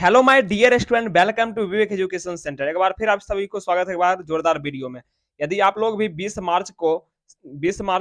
Hello my dear student, welcome to Vivek Education Centre. एक बार फिर आप सभी को स्वागत है एक बार जोरदार वीडियो में। यदि आप लोग भी 20 मार्च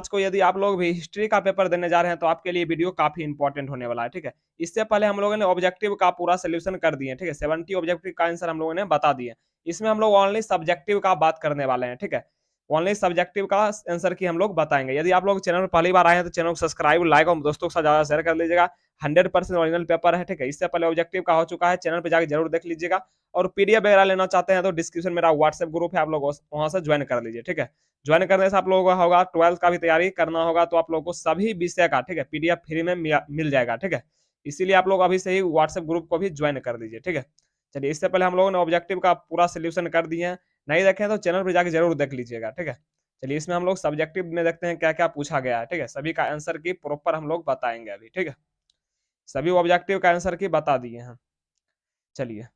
को यदि आप लोग भी हिस्ट्री का पेपर देने जा रहे हैं तो आपके लिए वीडियो काफी इंपॉर्टेंट होने वाला है। ठीक है, इससे पहले हम लोगों ने ऑब्जेक्टिव का पूरा सोल्यूशन कर दिए। ठीक है, 70 ऑब्जेक्टिव का आंसर हम लोगों ने बता दिए। इसमें हम लोग ओनली सब्जेक्टिव का बात करने वाले हैं। ठीक है, ओनली सब्जेक्टिव का आंसर की हम लोग बताएंगे। यदि आप लोग चैनल पर पहली बार आए हैं तो चैनल को सब्सक्राइब, लाइक और दोस्तों के साथ ज्यादा शेयर कर लीजिएगा। 100% ओरिजिनल पेपर है। ठीक है, इससे पहले ऑब्जेक्टिव का हो चुका है, चैनल पे जाकर जरूर देख लीजिएगा। और पीडीएफ वगैरह लेना चाहते हैं तो डिस्क्रिप्शन में मेरा व्हाट्सएप ग्रुप है, आप लोग वहां से ज्वाइन कर लीजिए। ठीक है, ज्वाइन करने से आप लोगों का होगा 12th का भी तैयारी करना होगा तो आप लोगों को सभी विषय का ठीक है पीडीएफ फ्री में मिल जाएगा। ठीक है, इसीलिए आप लोग अभी से ही व्हाट्सएप ग्रुप को भी ज्वाइन कर लीजिए। ठीक है, चलिए इससे पहले हम लोगों ने ऑब्जेक्टिव का पूरा सोल्यूशन कर दिए हैं। नहीं देखें तो चैनल पर जाकर जरूर देख लीजिएगा। ठीक है, चलिए इसमें हम लोग सब्जेक्टिव में देखते हैं क्या क्या पूछा गया है। ठीक है, सभी का आंसर की प्रॉपर हम लोग बताएंगे अभी। ठीक है, सभी ऑब्जेक्टिव का आंसर की बता दिए हैं। चलिए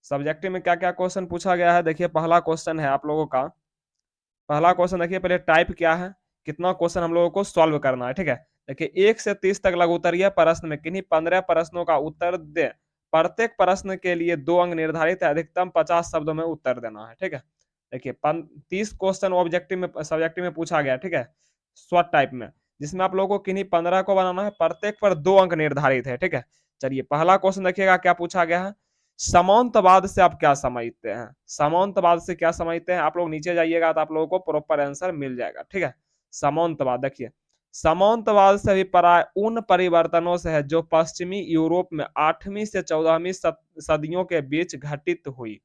सब्जेक्टिव में क्या क्या क्वेश्चन पूछा गया है देखिए। पहला क्वेश्चन है आप लोगों का, पहला क्वेश्चन देखिए। पहले टाइप क्या है, कितना क्वेश्चन हम लोगों को सॉल्व करना है। ठीक है, देखिए 1 से 30 तक लघु उत्तरीय प्रश्न में किन्हीं 15 प्रश्नों का उत्तर दे। प्रत्येक प्रश्न के लिए 2 अंक निर्धारित है, अधिकतम 50 शब्दों में उत्तर देना है। ठीक है, देखिए 30 क्वेश्चन ऑब्जेक्टिव में सब्जेक्टिव में पूछा गया। ठीक है, शॉर्ट टाइप में, जिसमें आप लोगों को किन्हीं 15 को बनाना है, प्रत्येक पर 2 अंक निर्धारित है। ठीक है, चलिए पहला क्वेश्चन देखिएगा क्या पूछा गया है। समांतवाद से आप क्या समझते हैं, समांतवाद से क्या समझते हैं, आप लोग नीचे जाइएगा तो आप लोगों को प्रॉपर आंसर मिल जाएगा। ठीक है, समांतवाद देखिए, समांतवाद से अभिप्राय उन परिवर्तनों से है जो पश्चिमी यूरोप में 8वीं से 14वीं सदियों के बीच घटित हुई।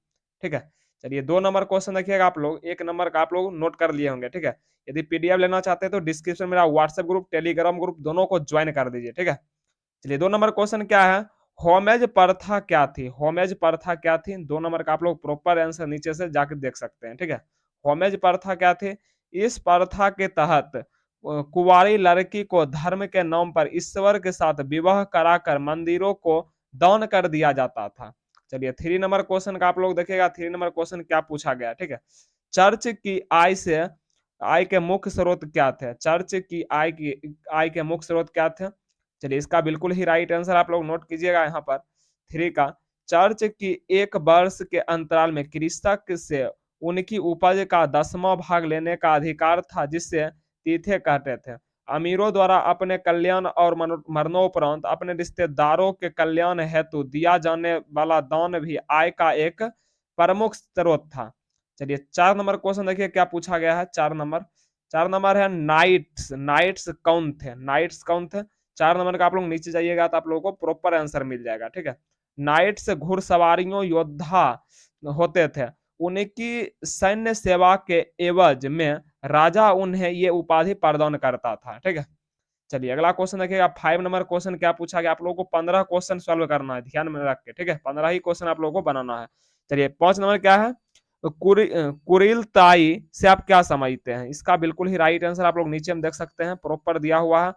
ठीक है, चलिए 2 नंबर क्वेश्चन देखिएगा आप लोग, 1 नंबर का आप लोग नोट कर लिए होंगे। ठीक है, यदि पीडीएफ लेना चाहते हैं तो डिस्क्रिप्शन में मेरा व्हाट्सएप ग्रुप, टेलीग्राम ग्रुप दोनों को ज्वाइन कर दीजिए। ठीक है, चलिए 2 नंबर क्वेश्चन क्या है, होमेज प्रथा क्या थी, होमेज प्रथा क्या थी। 2 नंबर का आप लोग प्रॉपर आंसर नीचे से जाकर देख सकते हैं। ठीक है, होमेज प्रथा क्या थी। इस प्रथा के तहत कुंवारी लड़की को धर्म के नाम पर ईश्वर के साथ विवाह कराकर मंदिरों को दान कर दिया जाता था। चलिए 3 नंबर क्वेश्चन का आप लोग देखिएगा, 3 नंबर क्वेश्चन क्या पूछा गया। ठीक है, चर्च की आय के मुख्य स्रोत क्या थे, चर्च की आय के मुख्य स्रोत क्या थे। चलिए इसका बिल्कुल ही राइट आंसर आप लोग नोट कीजिएगा यहाँ पर 3 का। चर्च की 1 वर्ष के अंतराल में कृषक से उनकी उपज का 10वां भाग लेने का अधिकार था, जिससे तीथे कहते थे। अमीरों द्वारा अपने कल्याण और मरणोपरांत अपने रिश्तेदारों के कल्याण हेतु दिया जाने वाला दान भी आय का एक प्रमुख स्रोत था। चलिए 4 नंबर क्वेश्चन देखिए क्या पूछा गया है। 4 नंबर है नाइट्स, नाइट्स कौन थे, नाइट्स कौन थे। 4 नंबर का आप लोग नीचे जाइएगा तो आप लोगों को प्रॉपर आंसर मिल जाएगा। ठीक है, नाइट्स घुड़सवारियों योद्धा होते थे, उनकी सैन्य सेवा के एवज में राजा उन्हें ये उपाधि प्रदान करता था। ठीक है, चलिए अगला क्वेश्चन देखिएगा। 5 नंबर क्वेश्चन क्या पूछा गया, आप लोगों को 15 क्वेश्चन सॉल्व करना है, ध्यान में रख के। ठीक है, 15 ही क्वेश्चन आप लोगों को बनाना है। चलिए 5 नंबर क्या है, कुरिल ताई से आप क्या समझते हैं। इसका बिल्कुल ही राइट आंसर आप लोग नीचे में देख सकते हैं, प्रॉपर दिया हुआ है।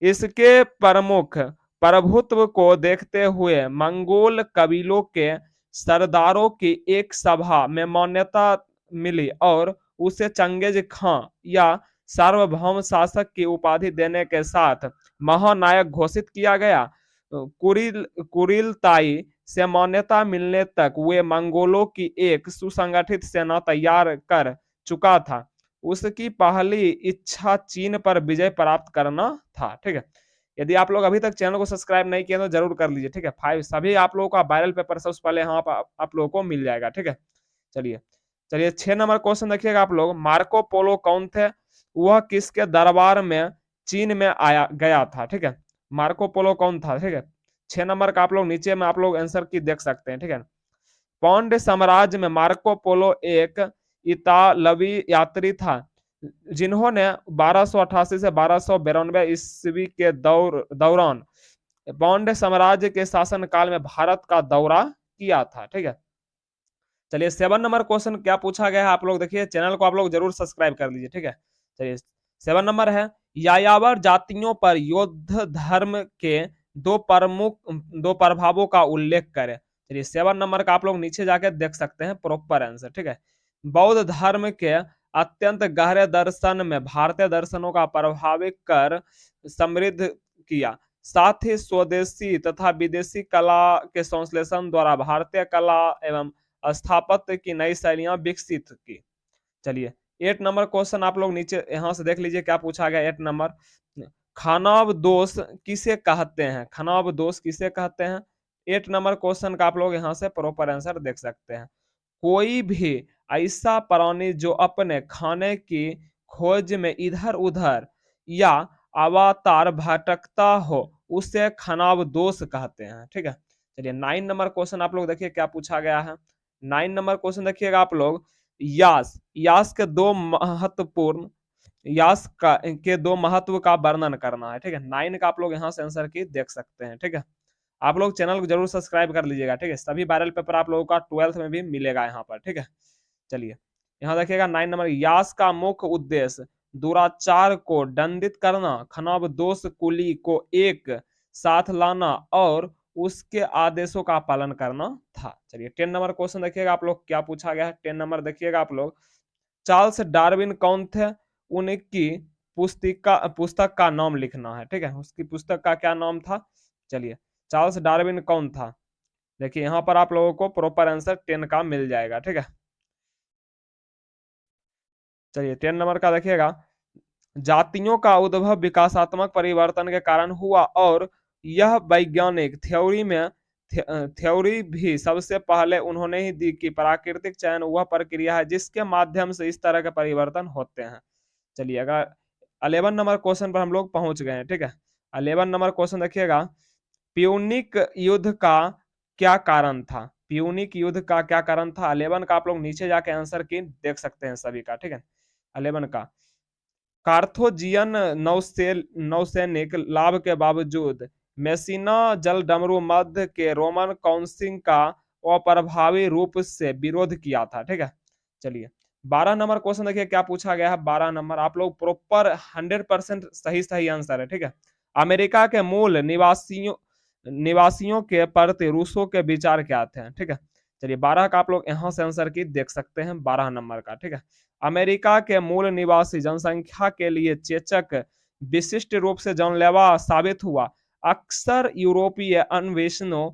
इसके प्रमुख प्रभुत्व को देखते हुए मंगोल कबीलों के सरदारों की एक सभा में मान्यता मिली और उसे चंगेज खां या सार्वभौम शासक की उपाधि देने के साथ महानायक घोषित किया गया। कुरिल ताई से मान्यता मिलने तक वे मंगोलों की एक सुसंगठित सेना तैयार कर चुका था। उसकी पहली इच्छा चीन पर विजय प्राप्त करना था। ठीक है, यदि आप लोग अभी तक चैनल को सब्सक्राइब नहीं किए तो जरूर कर लीजिए। ठीक है, 5 सभी आप लोगों का वायरल पेपर सबसे पहले यहाँ पर आप लोगों को मिल जाएगा। ठीक है, चलिए चलिए 6 नंबर क्वेश्चन देखिएगा आप लोग। मार्को पोलो कौन थे, वह किसके दरबार में चीन में आया गया था। ठीक है, मार्को पोलो कौन था। ठीक है, 6 नंबर का आप लोग नीचे में आप लोग आंसर की देख सकते हैं। ठीक है, पांड्य साम्राज्य में मार्को पोलो एक इतालवी यात्री था जिन्होंने 1288 से 1292 ईस्वी के दौरान पांड्य साम्राज्य के शासन काल में भारत का दौरा किया था। ठीक है, चलिए 7 नंबर क्वेश्चन क्या पूछा गया है, आप लोग देखिए, चैनल को आप लोग जरूर सब्सक्राइब कर लीजिए। ठीक है, चलिए 7 नंबर है, यायावर जातियों पर युद्ध धर्म के दो प्रभावों का उल्लेख करें। चलिए 7 नंबर का आप लोग नीचे जाके देख सकते हैं प्रॉपर आंसर। ठीक है, बौद्ध धर्म के अत्यंत गहरे दर्शन में भारतीय दर्शनों का प्रभावित कर समृद्ध किया। साथ ही स्वदेशी तथा विदेशी कला के संश्लेषण द्वारा भारतीय कला एवं स्थापत्य की नई शैलियां विकसित की। चलिए 8 नंबर क्वेश्चन आप लोग नीचे यहां से देख लीजिए क्या पूछा गया 8 नंबर। खनाबदोष किसे कहते हैं? खनाबदोष किसे कहते हैं? 8 नंबर क्वेश्चन का आप लोग यहां से प्रॉपर आंसर देख सकते हैं। कोई भी ऐसा प्राणी जो अपने खाने की खोज में इधर उधर या अवातार भटकता हो उसे खनाबदोष कहते हैं। ठीक है, चलिए 9 नंबर क्वेश्चन आप लोग देखिए क्या पूछा गया है। 9 नंबर क्वेश्चन देखिएगा आप लोग। यास यास के दो महत्वपूर्ण यास का के दो महत्व का वर्णन करना है। ठीक है, 9 का आप लोग यहाँ से आंसर की देख सकते हैं। ठीक है, आप लोग चैनल को जरूर सब्सक्राइब कर लीजिएगा। ठीक है, सभी वायरल पेपर आप लोगों का 12th में भी मिलेगा यहाँ पर। ठीक है, चलिए यहाँ देखिएगा 9 नंबर। यास का मुख्य उद्देश्य दुराचार को दंडित करना, खनाबदोष कुली को एक साथ लाना और उसके आदेशों का पालन करना था। चलिए 10 नंबर क्वेश्चन देखिएगा आप लोग क्या पूछा गया है। 10 नंबर देखिएगा आप लोग। चार्ल्स डार्विन कौन थे? उनकी पुस्तक का नाम लिखना है। ठीक है, उसकी पुस्तक का क्या नाम था? चलिए चार्ल्स डार्विन कौन था? देखिए यहाँ पर आप लोगों को प्रॉपर आंसर 10 का मिल जाएगा। ठीक है, चलिए 10 नंबर का देखिएगा। जातियों का उद्भव विकासात्मक परिवर्तन के कारण हुआ और यह वैज्ञानिक थ्योरी भी सबसे पहले उन्होंने ही दी कि प्राकृतिक चयन वह प्रक्रिया है जिसके माध्यम से इस तरह के परिवर्तन होते हैं। चलिए अगर 11 नंबर क्वेश्चन पर हम लोग पहुंच गए हैं। ठीक है, 11 नंबर क्वेश्चन देखिएगा। प्यूनिक युद्ध का क्या कारण था? प्यूनिक युद्ध का क्या कारण था? 11 का आप लोग नीचे जाके आंसर की देख सकते हैं सभी का। ठीक है, 11 का कार्थोजियन नौसैनिक लाभ के बावजूद मेसिना जलडमरू मध्य के रोमन काउंसिल का अप्रभावी रूप से विरोध किया था। ठीक है, चलिए 12 नंबर क्वेश्चन देखिए क्या पूछा गया है। 12 नंबर आप लोग प्रॉपर 100% सही सही आंसर है। ठीक है, अमेरिका के मूल निवासियों के प्रति रूसों के विचार क्या थे? ठीक है, चलिए 12 का आप लोग यहाँ से आंसर की देख सकते हैं 12 नंबर का। ठीक है, अमेरिका के मूल निवासी जनसंख्या के लिए चेचक विशिष्ट रूप से जानलेवा साबित हुआ। अक्सर यूरोपीय अन्वेषणों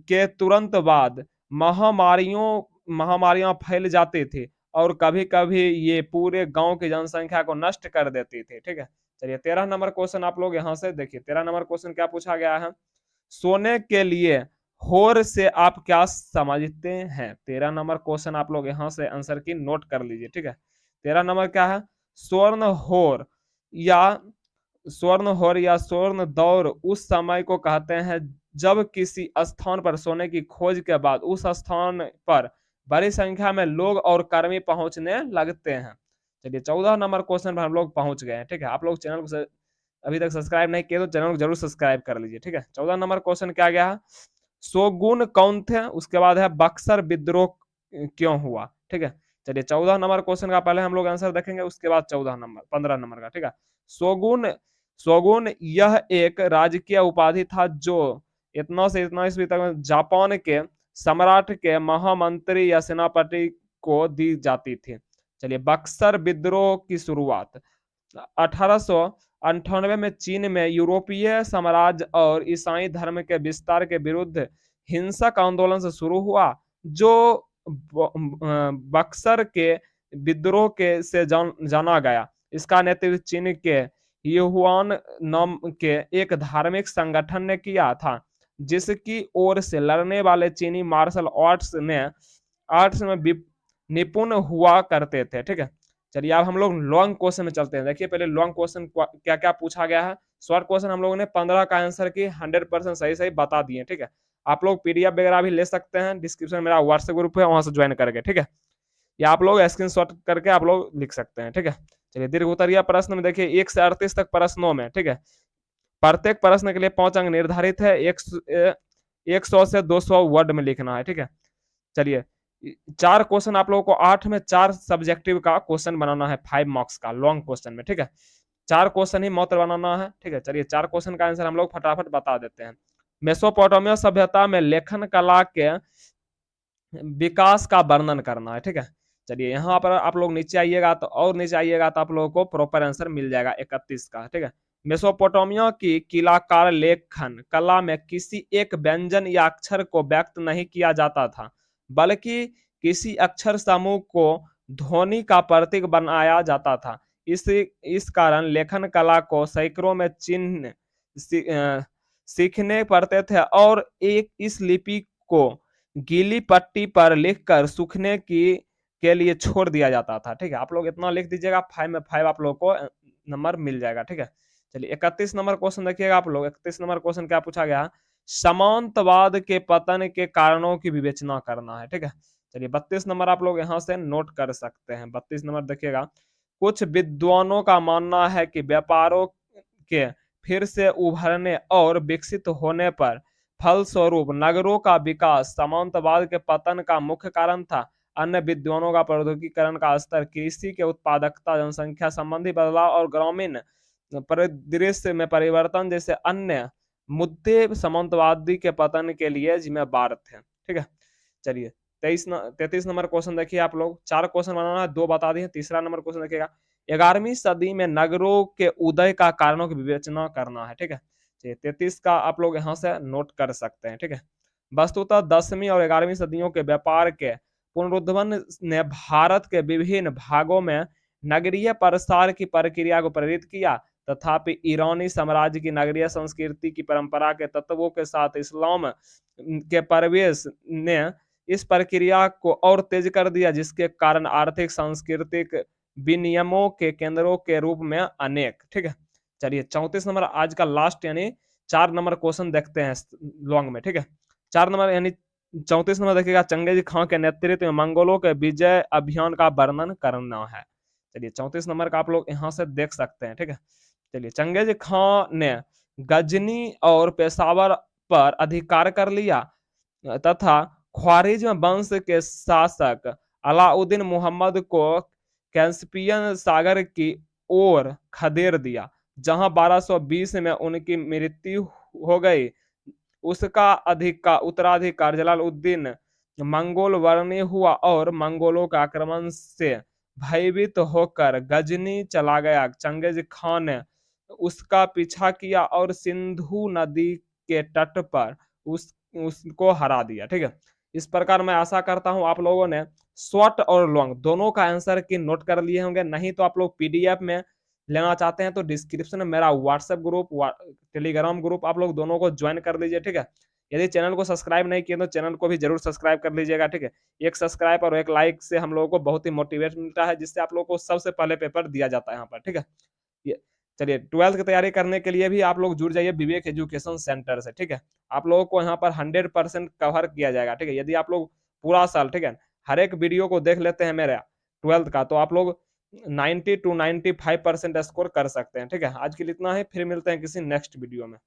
के तुरंत बाद महामारियां फैल जाती थी और कभी कभी ये पूरे गांव की जनसंख्या को नष्ट कर देती थी। ठीक है, चलिए 13 नंबर क्वेश्चन आप लोग यहाँ से देखिए। 13 नंबर क्वेश्चन क्या पूछा गया है। सोने के लिए होर से आप क्या समझते हैं? 13 नंबर क्वेश्चन आप लोग यहाँ से आंसर की नोट कर लीजिए। ठीक है, 13 नंबर क्या है। स्वर्ण होर या स्वर्ण दौर उस समय को कहते हैं जब किसी स्थान पर सोने की खोज के बाद उस स्थान पर बड़ी संख्या में लोग और कर्मी पहुंचने लगते हैं। चलिए 14 नंबर क्वेश्चन पर हम लोग पहुंच गए हैं। ठीक है, आप लोग चैनल को अभी तक सब्सक्राइब नहीं किए तो चैनल को जरूर सब्सक्राइब कर लीजिए। ठीक है, 14 नंबर क्वेश्चन क्या गया है। शोगुन कौन थे? उसके बाद है बक्सर विद्रोह क्यों हुआ? ठीक है, चलिए 14 नंबर क्वेश्चन का पहले हम लोग आंसर देखेंगे, उसके बाद 15 नंबर का। ठीक है, शोगुन शोगुन यह एक राजकीय उपाधि था जो इतना से इतना ईस्वी तक में जापान के सम्राट के महामंत्री या सेनापति को दी जाती थी। चलिए बक्सर विद्रोह की शुरुआत 1898 में चीन में यूरोपीय साम्राज्य और ईसाई धर्म के विस्तार के विरुद्ध हिंसक आंदोलन से शुरू हुआ जो बक्सर के विद्रोह के से जाना गया। इसका नेतृत्व चीन के युहुआन नाम के एक धार्मिक संगठन ने किया था जिसकी ओर से लड़ने वाले चीनी मार्शल आर्ट्स में निपुण हुआ करते थे। ठीक है, चलिए अब हम लोग लॉन्ग क्वेश्चन में चलते हैं। देखिए पहले लॉन्ग क्वेश्चन क्या क्या पूछा गया है। शॉर्ट क्वेश्चन हम लोगों ने 15 का आंसर की 100% सही सही बता दिए। ठीक है, आप लोग पीडीएफ वगैरह भी ले सकते हैं, डिस्क्रिप्शन में मेरा व्हाट्सएप ग्रुप है, वहां से ज्वाइन करके। ठीक है, या आप लोग स्क्रीनशॉट करके आप लोग लिख सकते हैं। ठीक है, चलिए दीर्घ उत्तरीय प्रश्न में देखिए 1 से 38 तक प्रश्नों में। ठीक है, प्रत्येक प्रश्न के लिए 5 अंक निर्धारित है। 100 से 200 वर्ड में लिखना है। ठीक है, चलिए 4 क्वेश्चन आप लोगों को 8 में 4 सब्जेक्टिव का क्वेश्चन बनाना है 5 मार्क्स का लॉन्ग क्वेश्चन में। ठीक है, 4 क्वेश्चन ही मात्र बनाना है। ठीक है, चलिए 4 क्वेश्चन का आंसर हम लोग फटाफट बता देते हैं। मेसोपोटामिया सभ्यता में लेखन कला के विकास का वर्णन करना है। ठीक है, चलिए यहाँ पर आप लोग नीचे आइएगा तो और नीचे आइएगा तो आप लोगों को प्रॉपर आंसर मिल जाएगा 31 का। ठीक है, मेसोपोटामिया की कीलाकार लेखन कला में किसी एक व्यंजन या अक्षर को व्यक्त नहीं किया जाता था, बल्कि किसी अक्षर समूह को ध्वनि का प्रतीक बनाया जाता था। इस कारण लेखन कला को सैकड़ों में चिन्ह सीखने पड़ते थे और एक इस लिपि को गीली पट्टी पर लिखकर सूखने की के लिए छोड़ दिया जाता था। ठीक है, आप लोग इतना लिख दीजिएगा, 5 में 5 आप लोग को नंबर मिल जाएगा। ठीक है, चलिए 31 नंबर क्वेश्चन देखिएगा आप लोग। 31 नंबर क्वेश्चन क्या पूछा गया? सामंतवाद के पतन के कारणों की विवेचना करना है। ठीक है, चलिए 32 नंबर आप लोग यहां से नोट कर सकते हैं। 32 नंबर देखिएगा, कुछ विद्वानों का मानना है कि व्यापारों के फिर से उभरने और विकसित होने पर फलस्वरूप नगरों का विकास सामंतवाद के पतन का मुख्य कारण था। अन्य विद्वानों का प्रौद्योगिकीकरण का स्तर, कृषि के उत्पादकता, जनसंख्या संबंधी बदलाव और ग्रामीण परिदृश्य में परिवर्तन जैसे अन्य मुद्दे सामंतवादी के पतन के लिए जिम्मेदार थे। ठीक है, चलिए 33 नंबर क्वेश्चन देखिए आप लोग। 4 क्वेश्चन बनाना है, 2 बता दिए। तीसरा नंबर क्वेश्चन देखिएगा, 11वीं सदी में नगरों के उदय का कारणों की विवेचना करना है। ठीक है, 33 का आप लोग यहाँ से नोट कर सकते हैं। ठीक है, वस्तुतः 10वीं और 11वीं सदियों के व्यापार के पुनरुद्भव ने भारत के विभिन्न भागों में नगरीय प्रसार की प्रक्रिया को प्रेरित किया। तथापि ईरानी साम्राज्य की नगरीय संस्कृति की परंपरा के तत्वों के साथ इस्लाम के प्रवेश ने इस प्रक्रिया को और तेज कर दिया, जिसके कारण आर्थिक सांस्कृतिक विनियमों के केंद्रों के रूप में अनेक। ठीक है, चलिए 34 नंबर आज का लास्ट यानी 4 नंबर क्वेश्चन देखते हैं लॉन्ग में। ठीक है, 4 नंबर यानी 34 नंबर देखिएगा, चंगेज खां के नेतृत्व में मंगोलों के विजय अभियान का वर्णन करना है। चलिए 34 नंबर का आप लोग यहाँ से देख सकते हैं। ठीक है, चलिए चंगेज खां ने गजनी और पेशावर पर अधिकार कर लिया तथा ख्वारिज्म वंश के शासक अलाउद्दीन मुहम्मद को कैस्पियन सागर की ओर खदेड़ दिया, जहां 1220 में उनकी मृत्यु हो गई। उसका उत्तराधिकार जलालुद्दीन मंगोल वर्णी हुआ और मंगोलों के आक्रमण से भयभीत होकर गजनी चला गया। चंगेज खान ने उसका पीछा किया और सिंधु नदी के तट पर उसको हरा दिया। ठीक है, इस प्रकार मैं आशा करता हूं आप लोगों ने शॉर्ट और लॉन्ग दोनों का आंसर की नोट कर लिए होंगे। नहीं तो आप लोग पीडीएफ में लेना चाहते हैं तो डिस्क्रिप्शन में मेरा व्हाट्सएप ग्रुप, टेलीग्राम ग्रुप आप लोग दोनों को ज्वाइन कर लीजिए। ठीक है, यदि चैनल को सब्सक्राइब नहीं किए तो चैनल को भी जरूर सब्सक्राइब कर लीजिएगा। ठीक है, एक सब्सक्राइब और एक लाइक से हम लोगों को बहुत ही मोटिवेट मिलता है, जिससे आप लोगों को सबसे पहले पेपर दिया जाता है यहाँ पर। ठीक है, ये चलिए 12th की तैयारी करने के लिए भी आप लोग जुड़ जाइए विवेक एजुकेशन सेंटर से। ठीक है, आप लोगों को यहाँ पर 100% कवर किया जाएगा। ठीक है, यदि आप लोग पूरा साल, ठीक है, हर एक वीडियो को देख लेते हैं मेरा 12th का, तो आप लोग 90 to 95% स्कोर कर सकते हैं। ठीक है, आज के लिए इतना ही, फिर मिलते हैं किसी नेक्स्ट वीडियो में।